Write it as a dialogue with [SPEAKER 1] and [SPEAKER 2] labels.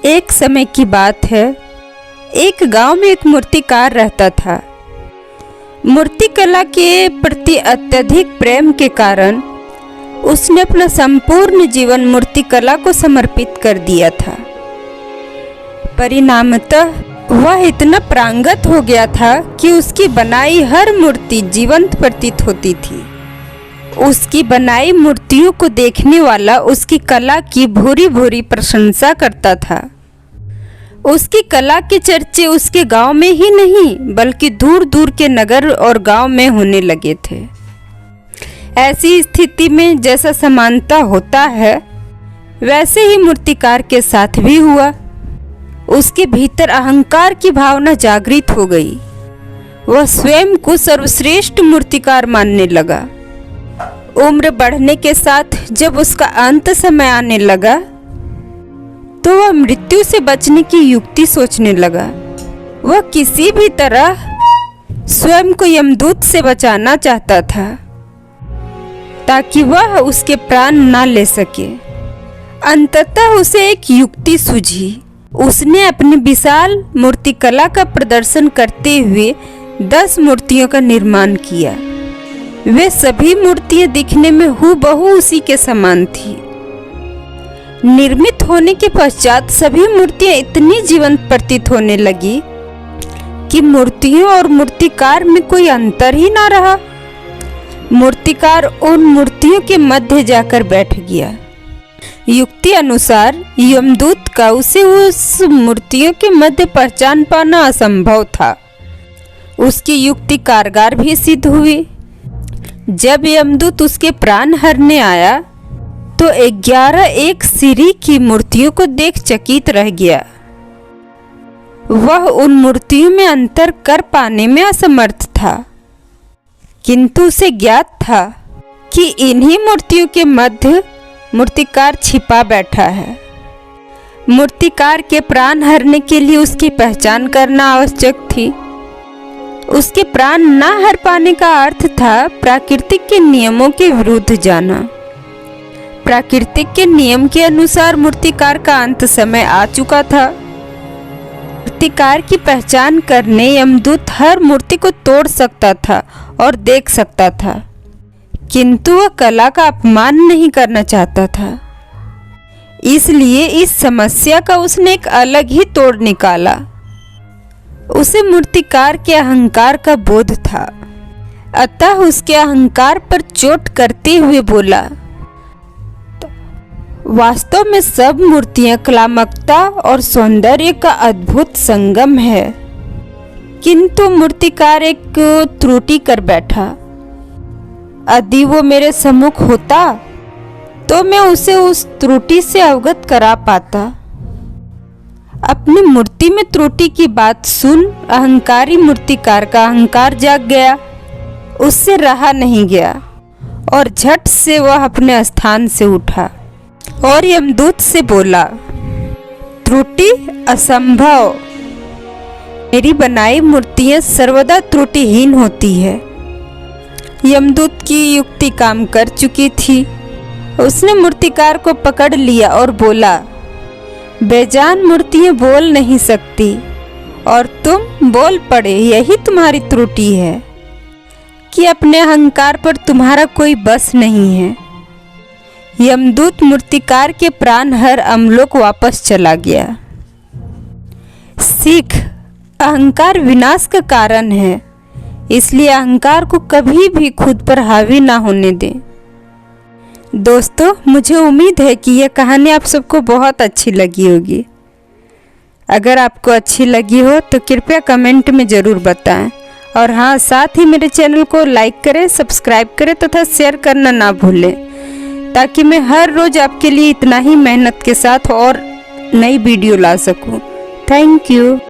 [SPEAKER 1] एक समय की बात है। एक गांव में एक मूर्तिकार रहता था। मूर्तिकला के प्रति अत्यधिक प्रेम के कारण उसने अपना संपूर्ण जीवन मूर्तिकला को समर्पित कर दिया था। परिणामतः वह इतना प्रांगत हो गया था कि उसकी बनाई हर मूर्ति जीवंत प्रतीत होती थी। उसकी बनाई मूर्तियों को देखने वाला उसकी कला की भूरी भूरी प्रशंसा करता था। उसकी कला के चर्चे उसके गांव में ही नहीं बल्कि दूर दूर के नगर और गांव में होने लगे थे। ऐसी स्थिति में जैसा समानता होता है वैसे ही मूर्तिकार के साथ भी हुआ। उसके भीतर अहंकार की भावना जागृत हो गई। वह स्वयं को सर्वश्रेष्ठ मूर्तिकार मानने लगा। उम्र बढ़ने के साथ जब उसका अंत समय आने लगा तो वह मृत्यु से बचने की युक्ति सोचने लगा। वह किसी भी तरह स्वयं को यमदूत से बचाना चाहता था ताकि वह उसके प्राण ना ले सके। अंततः उसे एक युक्ति सूझी। उसने अपनी विशाल मूर्तिकला का प्रदर्शन करते हुए 10 मूर्तियों का निर्माण किया। वे सभी मूर्तियां दिखने में हूबहू उसी के समान थी। निर्मित होने के पश्चात सभी मूर्तियां इतनी जीवंत प्रतीत होने लगी कि मूर्तियों और मूर्तिकार में कोई अंतर ही ना रहा। मूर्तिकार उन मूर्तियों के मध्य जाकर बैठ गया। युक्ति अनुसार यमदूत का उसे उस मूर्तियों के मध्य पहचान पाना असंभव था। उसकी युक्ति कारगर भी सिद्ध हुई। जब यमदूत उसके प्राण हरने आया तो 11 एक सिरी की मूर्तियों को देख चकित रह गया। वह उन मूर्तियों में अंतर कर पाने में असमर्थ था, किंतु उसे ज्ञात था कि इन्हीं मूर्तियों के मध्य मूर्तिकार छिपा बैठा है। मूर्तिकार के प्राण हरने के लिए उसकी पहचान करना आवश्यक थी। उसके प्राण ना हर पाने का अर्थ था प्राकृतिक के नियमों के विरुद्ध जाना। प्राकृतिक के नियम के अनुसार मूर्तिकार का अंत समय आ चुका था। मूर्तिकार की पहचान करने यमदूत हर मूर्ति को तोड़ सकता था और देख सकता था, किंतु वह कला का अपमान नहीं करना चाहता था। इसलिए इस समस्या का उसने एक अलग ही तोड़ निकाला। उसे मूर्तिकार के अहंकार का बोध था, अतः उसके अहंकार पर चोट करते हुए बोला, वास्तव में सब मूर्तियां कलात्मकता और सौंदर्य का अद्भुत संगम है, किंतु मूर्तिकार एक त्रुटि कर बैठा। यदि वो मेरे सम्मुख होता तो मैं उसे उस त्रुटि से अवगत करा पाता। अपनी मूर्ति में त्रुटि की बात सुन अहंकारी मूर्तिकार का अहंकार जाग गया। उससे रहा नहीं गया और झट से वह अपने स्थान से उठा और यमदूत से बोला, त्रुटि असंभव। मेरी बनाई मूर्तियां सर्वदा त्रुटिहीन होती है। यमदूत की युक्ति काम कर चुकी थी। उसने मूर्तिकार को पकड़ लिया और बोला, बेजान मूर्तियां बोल नहीं सकती और तुम बोल पड़े। यही तुम्हारी त्रुटि है कि अपने अहंकार पर तुम्हारा कोई बस नहीं है। यमदूत मूर्तिकार के प्राण हर अमलोक वापस चला गया। सीख, अहंकार विनाश का कारण है, इसलिए अहंकार को कभी भी खुद पर हावी ना होने दें। दोस्तों, मुझे उम्मीद है कि यह कहानी आप सबको बहुत अच्छी लगी होगी। अगर आपको अच्छी लगी हो तो कृपया कमेंट में ज़रूर बताएं और हाँ, साथ ही मेरे चैनल को लाइक करें, सब्सक्राइब करें तथा शेयर करना ना भूलें, ताकि मैं हर रोज़ आपके लिए इतना ही मेहनत के साथ और नई वीडियो ला सकूं। Thank you.